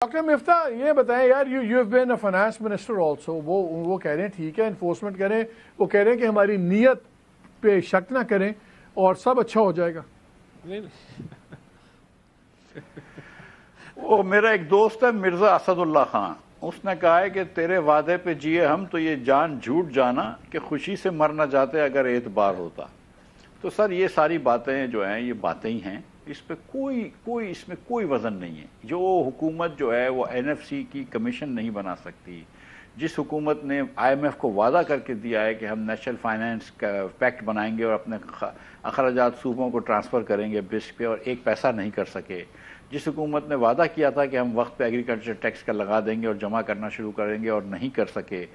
Doctor مفتاح یہ بتائیں یار you have been a finance minister also. وہ کہہ رہے ہیں ٹھیک ہے انفورسمنٹ کریں, وہ کہہ رہے ہیں کہ ہماری نیت پہ شک نہ کریں اور سب اچھا ہو جائے گا. وہ میرا ایک دوست ہے مرزا اسد اللہ خان, اس نے کہا ہے کہ تیرے وعدے پہ جیے ہم تو یہ جان جھوٹ جانا کہ خوشی سے مرنا جاتے اگر اعتبار ہوتا. تو سر یہ ساری باتیں جو ہیں یہ باتیں ہی ہیں, اس پہ اس میں کوئی وزن نہیں ہے. جو حکومت جو ہے وہ NFC کی کمیشن نہیں بنا سکتی. جس حکومت نے IMF کو وعدہ کر کے دیا ہے کہ ہم نیشنل فائنانس کا پیکٹ بنائیں گے اور اپنے اخراجات صوبوں کو ٹرانسفر کریں گے بسک پہ, اور ایک پیسہ نہیں کر سکے. جس حکومت نے وعدہ کیا تھا کہ ہم وقت پہ ایگریکلچر ٹیکس کا لگا دیں گے اور جمع کرنا شروع کریں گے اور نہیں کر سکے.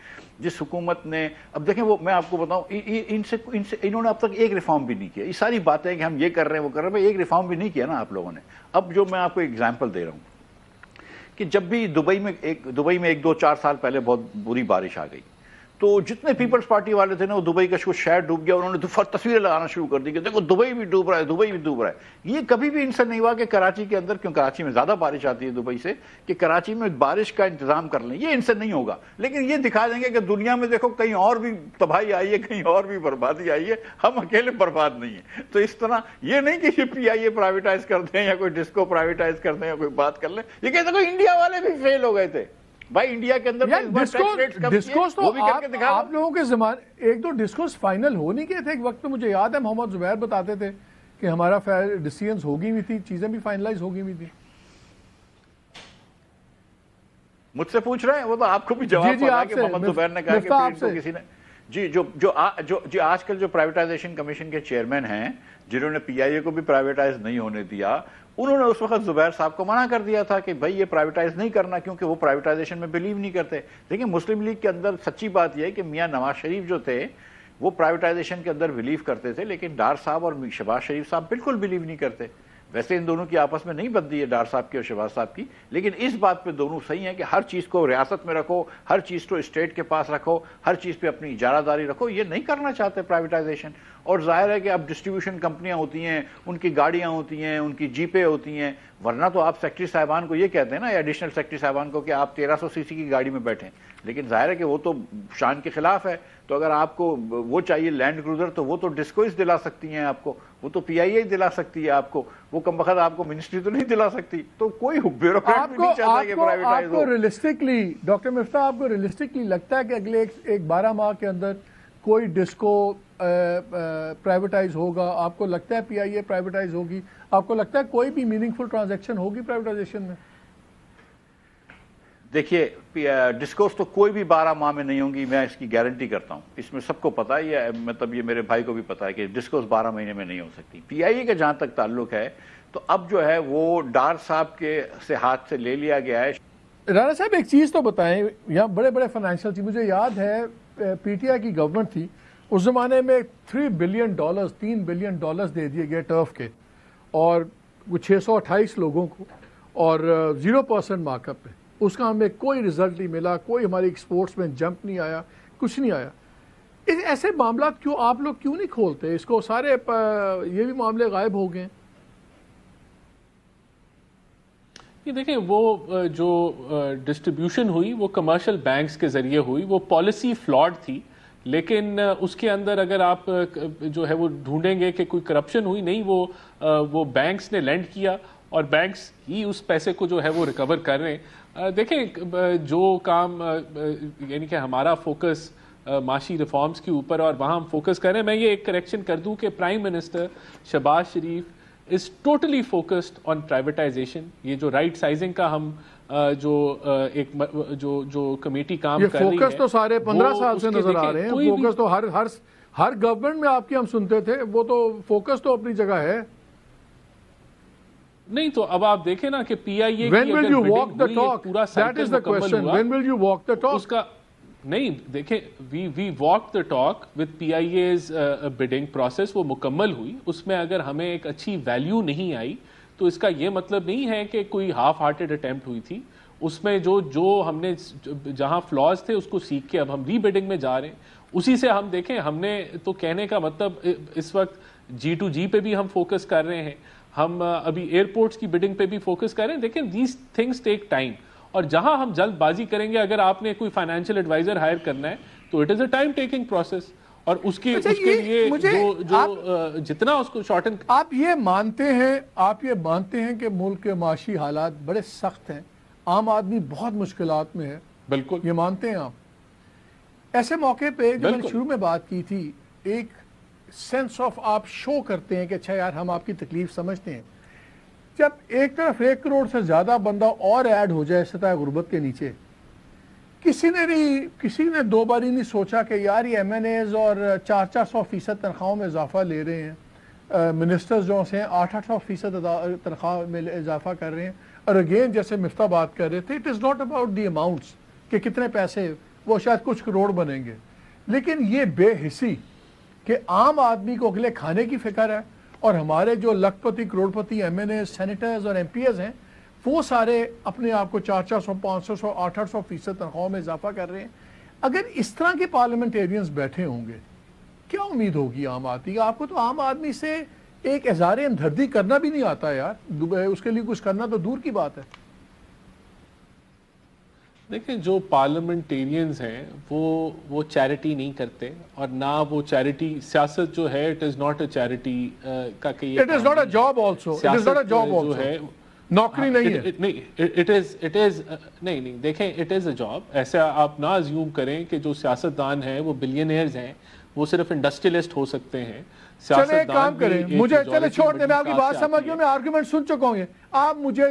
جس حکومت نے, اب دیکھیں وہ میں آپ کو بتاؤں انہوں نے اب تک ایک ریفارم بھی نہیں کیا. یہ ساری باتیں کہ ہم یہ کر رہے ہیں وہ کر رہے ہیں, ایک ریفارم بھی نہیں کیا نا آپ لوگوں نے. اب جو میں آپ کو ایگزامپل دے رہا ہوں کہ جب بھی دبئی میں 1-2-4 سال پہلے بہت بری بارش آ گئی تو جتنے پیپلز پارٹی والے تھے نا وہ دبئی کا شہر ڈوب گیا, انہوں نے تصویریں لگانا شروع کر دی کہ دیکھو دبئی بھی ڈوب رہا ہے, دبئی بھی ڈوب رہا ہے. یہ کبھی بھی ان سے نہیں ہوا کہ کراچی کے اندر, کیوں کراچی میں زیادہ بارش آتی ہے دبئی سے, کہ کراچی میں بارش کا انتظام کر لیں. یہ ان سے نہیں ہوگا, لیکن یہ دکھا دیں گے کہ دنیا میں دیکھو کہیں اور بھی تباہی آئی ہے, کہیں اور بھی بربادی آئی ہے, ہم اکیلے برباد نہیں ہیں. تو اس طرح یہ نہیں کہ یہ PIA پرائیویٹائز کر دیں یا کوئی ڈسکو پرائیویٹائز کر دیں یا کوئی بات کر لیں. یہ کہتے ہیں انڈیا والے بھی فیل ہو گئے تھے بھائی, انڈیا کے اندر ڈسکوس تو آپ لوگوں کے زمانے 1-2 ڈسکوس فائنل ہو نہیں گئے تھے ایک وقت میں. مجھے یاد ہے محمد زبیر بتاتے تھے کہ ہمارا ڈیسیژنز ہو گئی ہوئی تھی, چیزیں بھی فائنلائز ہو گئی ہوئی تھی. مجھ سے پوچھ رہے ہیں, وہ تو آپ کو بھی جواب پتا کہ محمد زبیر نے کہا کہ کسی نے جی آج کل جو پرائیویٹائزیشن کمیشن کے چیئرمین ہیں جنہوں نے PIA کو بھی پرائیویٹائز نہیں ہونے دیا, انہوں نے اس وقت زبیر صاحب کو منع کر دیا تھا کہ بھائی یہ پرائیویٹائز نہیں کرنا, کیونکہ وہ پرائیویٹائزیشن میں بلیو نہیں کرتے. دیکھیں مسلم لیگ کے اندر سچی بات یہ ہے کہ میاں نواز شریف جو تھے وہ پرائیویٹائزیشن کے اندر بلیو کرتے تھے, لیکن ڈار صاحب اور شہباز شریف صاحب بالکل بلیو نہیں کرتے. ویسے ان دونوں کی آپس میں نہیں بنتی ہے ڈار صاحب کی اور شہباز صاحب کی, لیکن اس بات پہ دونوں صحیح ہیں کہ ہر چیز کو ریاست میں رکھو, ہر چیز کو اسٹیٹ کے پاس رکھو, ہر چیز پہ اپنی اجارہ داری رکھو. یہ نہیں کرنا چاہتے پرائیویٹائزیشن. اور ظاہر ہے کہ اب ڈسٹریبیوشن کمپنیاں ہوتی ہیں, ان کی گاڑیاں ہوتی ہیں, ان کی جیپیں ہوتی ہیں, ورنہ تو آپ سیکٹری صاحبان کو یہ کہتے ہیں نا, ایڈیشنل سیکٹری صاحبان کو, کہ آپ 1300 cc کی گاڑی میں بیٹھیں. لیکن ظاہر ہے کہ وہ تو شان کے خلاف ہے. تو اگر آپ کو وہ چاہیے لینڈ کروزر تو وہ تو ڈسکوز دلا سکتی ہیں آپ کو, وہ تو PIA دلا سکتی ہے آپ کو, وہ کم وقت آپ کو منسٹری تو نہیں دلا سکتی. تو کوئی بیوروکریٹ بھی نہیں چاہتا کہ پرائیویٹائز ہو. آپ کو ریئلسٹکلی ڈاکٹر مفتاح, آپ کو ریئلسٹکلی لگتا ہے کہ اگلے ایک 12 ماہ کے اندر کوئی ڈسکو پرائیویٹائز ہوگا؟ آپ کو لگتا ہے PIA پرائیویٹائز ہوگی؟ آپ کو لگتا ہے کوئی بھی میننگ فل ٹرانزیکشن ہوگی پرائیویٹائزیشن میں؟ دیکھیے ڈسکوس تو کوئی بھی 12 ماہ میں نہیں ہوں گی, میں اس کی گارنٹی کرتا ہوں. اس میں سب کو پتا ہے, یہ مطلب یہ میرے بھائی کو بھی پتا ہے کہ ڈسکوس 12 مہینے میں نہیں ہو سکتی. PIA کا جہاں تک تعلق ہے تو اب جو ہے وہ ڈار صاحب کے سے ہاتھ سے لے لیا گیا ہے. رانا صاحب ایک چیز تو بتائیں, یہاں بڑے بڑے فائنینشیل چیز, مجھے یاد ہے PTI کی گورنمنٹ تھی اس زمانے میں $3 بلین دے دیے گئے ٹرف کے, اور وہ 628 لوگوں کو, اور 0% مارک اپ پہ. اس کا ہمیں کوئی رزلٹ نہیں ملا, کوئی ہماری ایکسپورٹس میں جمپ نہیں آیا, کچھ نہیں آیا. ایسے معاملات کیوں آپ لوگ کیوں نہیں کھولتے اس کو؟ سارے یہ بھی معاملے غائب ہو گئے. یہ دیکھیں وہ جو ڈسٹریبیوشن ہوئی وہ کمرشل بینکس کے ذریعے ہوئی, وہ پالیسی فلاڈ تھی, لیکن اس کے اندر اگر آپ جو ہے وہ ڈھونڈیں گے کہ کوئی کرپشن ہوئی, نہیں, وہ بینکس نے لینڈ کیا اور بینکس ہی اس پیسے کو جو ہے وہ ریکور کر رہے ہیں. دیکھیں جو کام یعنی کہ ہمارا فوکس معاشی ریفارمز کے اوپر اور وہاں ہم فوکس کر رہے ہیں. میں یہ ایک کریکشن کر دوں کہ prime minister Shehbaz Sharif is totally focused on privatisation. یہ جو رائٹ سائزنگ کا ہم جو کمیٹی کام کر رہی ہے, فوکس تو سارے 15 سال سے نظر آ رہے ہیں. فوکس تو ہر گورنمنٹ میں آپ کی ہم سنتے تھے, وہ تو فوکس تو اپنی جگہ ہے. نہیں تو اب آپ دیکھیں نا کہ PIA When will you walk the talk? That is the question. When will you walk the talk? اس کا نہیں, دیکھیں we walked the talk with PIA's bidding process, وہ مکمل ہوئی. اس میں اگر ہمیں ایک اچھی ویلیو نہیں آئی تو اس کا یہ مطلب نہیں ہے کہ کوئی ہاف ہارٹڈ اٹیمپٹ ہوئی تھی. اس میں جو ہم نے جہاں فلاز تھے اس کو سیکھ کے اب ہم ری بڈنگ میں جا رہے ہیں. اسی سے ہم دیکھیں, ہم نے تو کہنے کا مطلب اس وقت G2G پہ بھی ہم فوکس کر رہے ہیں, ہم ابھی ایئرپورٹس کی بڈنگ پہ بھی فوکس کر رہے ہیں. دیکھیں دیز تھنگز ٹیک ٹائم, اور جہاں ہم جلد بازی کریں گے، اگر آپ نے کوئی فائنینشیل ایڈوائزر ہائر کرنا ہے تو it is a time taking process, اور اس کے لیے جو جتنا اس کو شارٹن. آپ یہ مانتے ہیں کہ ملک کے معاشی حالات بڑے سخت ہیں، عام آدمی بہت مشکلات میں ہے؟ بالکل یہ مانتے ہیں آپ؟ ایسے موقع پہ جو میں نے شروع میں بات کی تھی، ایک سینس آف آپ شو کرتے ہیں کہ اچھا یار ہم آپ کی تکلیف سمجھتے ہیں. جب ایک طرف 1 کروڑ سے زیادہ بندہ اور ایڈ ہو جائے سطح غربت کے نیچے، کسی نے 2 بار ہی نہیں سوچا کہ یار یہ ایم این ایز اور 400% تنخواہوں میں اضافہ لے رہے ہیں، منسٹرز جو ہیں 800% تنخواہ میں اضافہ کر رہے ہیں. اور اگین جیسے مفتاح بات کر رہے تھے، it is not about the amounts کہ کتنے پیسے، وہ شاید کچھ کروڑ بنیں گے، لیکن یہ بے حسی کہ عام آدمی کو اگلے کھانے کی فکر ہے، اور ہمارے جو لکھ پتی کروڑ پتی ایم این اے سینیٹرز اور ایم پی ایز ہیں وہ سارے اپنے آپ کو 400 500 800% تنخواہوں میں اضافہ کر رہے ہیں. اگر اس طرح کے پارلیمنٹیرینز بیٹھے ہوں گے، کیا امید ہوگی عام آدمی؟ آپ کو تو عام آدمی سے ایک اظہار ہمدردی کرنا بھی نہیں آتا یار، اس کے لیے کچھ کرنا تو دور کی بات ہے. دیکھیں جو پارلیمنٹیرینز ہیں وہ چیریٹی نہیں کرتے، اور نہ وہ چیریٹی، سیاست جو ہے it is not a charity کا کہ it is not a job also, it is not a job also, نوکری نہیں ہے. نہیں دیکھیں اٹ از اے جاب. ایسا آپ نہ ازیوم کریں کہ جو سیاستدان ہیں وہ بلینئرز ہیں، وہ صرف انڈسٹریلسٹ ہو سکتے ہیں. چلے ایک کام کریں، مجھے چلے چھوڑ دیں، میں آپ کی بات سمجھ گیا، میں آرگومنٹ سن چکا ہوں. آپ مجھے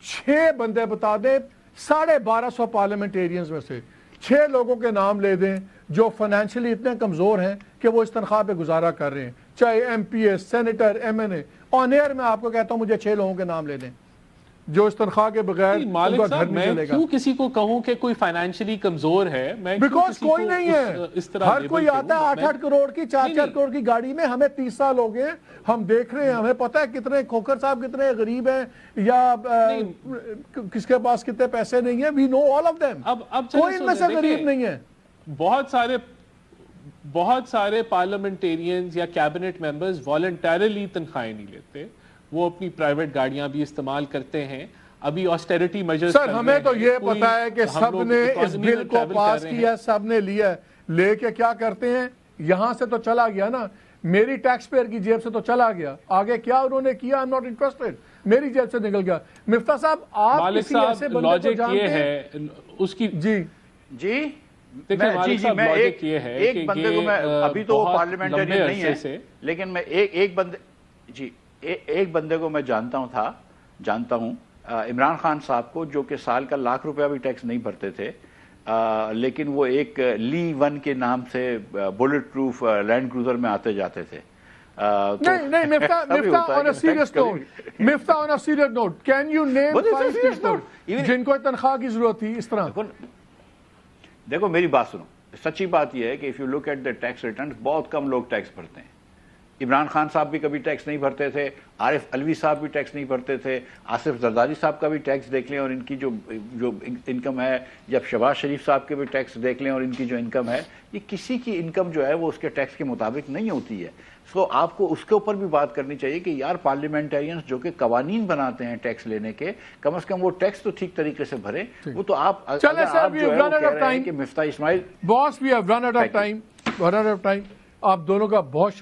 6 بندے بتا دیں 1250 پارلیمنٹیرینز میں سے 6 لوگوں کے نام لے دیں جو فائنینشلی اتنے کمزور ہیں کہ وہ اس تنخواہ پہ گزارا کر رہے ہیں، چاہے M P S, senator, M N A. On air میں آپ کو کہتا ہوں مجھے 6 لوگوں کے نام لے دیں جو اس تنخواہ کے بغیر مالک صاحب. میں کیوں کسی کو کہوں کہ کوئی فائنینشلی کمزور ہے؟ بیکاز کوئی نہیں ہے، ہر کوئی آتا ہے 8-8 کروڑ کی 4-4 کروڑ کی گاڑی میں. ہمیں 30 سال ہو گئے، ہم دیکھ رہے ہیں، ہمیں پتہ ہے کتنے کھوکھر صاحب کتنے غریب ہیں یا کس کے پاس کتنے پیسے نہیں ہیں. وی نو آل آف دیم. کوئی ان میں سے غریب نہیں ہے. بہت سارے پارلیمنٹیرینز یا کیبنٹ ممبرز والنٹیرلی تنخواہیں نہیں لیتے، وہ اپنی پرائیویٹ گاڑیاں بھی استعمال کرتے ہیں. ابھی آسٹیریٹی میجرز سر ہمیں تو یہ پتا ہے کہ سب نے اس بل کو پاس کیا، سب نے لیا، لے کے کیا کرتے ہیں، یہاں سے تو چلا گیا نا، میری ٹیکس پیئر کی جیب سے تو چلا گیا، آگے کیا انہوں نے کیا، I'm not interested، میری جیب سے نکل گیا. مفتاح صاحب آپ کسی ایسے بندے کو جانتے ہیں؟ اس کی جی میں ایک بندے کو، میں ابھی تو وہ پارلیمنٹری نہیں ہے، لیکن میں ایک بندے کو میں جانتا ہوں عمران خان صاحب کو، جو کہ سال کا ₹1,00,000 بھی ٹیکس نہیں بھرتے تھے، لیکن وہ ایک لی 1 کے نام سے بلٹ پروف لینڈ کروزر میں آتے جاتے تھے. نہیں مفتاح on a serious note can you name 5 people جن کو تنخواہ کی ضرورت تھی اس طرح؟ دیکھو میری بات سنو، سچی بات یہ ہے کہ if you look at the tax returns بہت کم لوگ ٹیکس بھرتے ہیں. عمران خان صاحب بھی کبھی ٹیکس نہیں بھرتے تھے، عارف علوی صاحب بھی ٹیکس نہیں بھرتے تھے، آصف زرداری صاحب کا بھی ٹیکس دیکھ لیں اور ان کی جو انکم ہے، جب شہباز شریف صاحب کے بھی ٹیکس دیکھ لیں اور ان کی جو انکم ہے، یہ کسی کی انکم جو ہے وہ اس کے ٹیکس کے مطابق نہیں ہوتی ہے. سو آپ کو اس کے اوپر بھی بات کرنی چاہیے کہ یار پارلیمنٹیرینز جو کہ قوانین بناتے ہیں ٹیکس لینے کے، کم از کم وہ ٹیکس تو ٹھیک طریقے سے بھریں. وہ تو آپ جو ہے کہ Miftah Ismail boss, we have run out of time. آپ دونوں کا بہت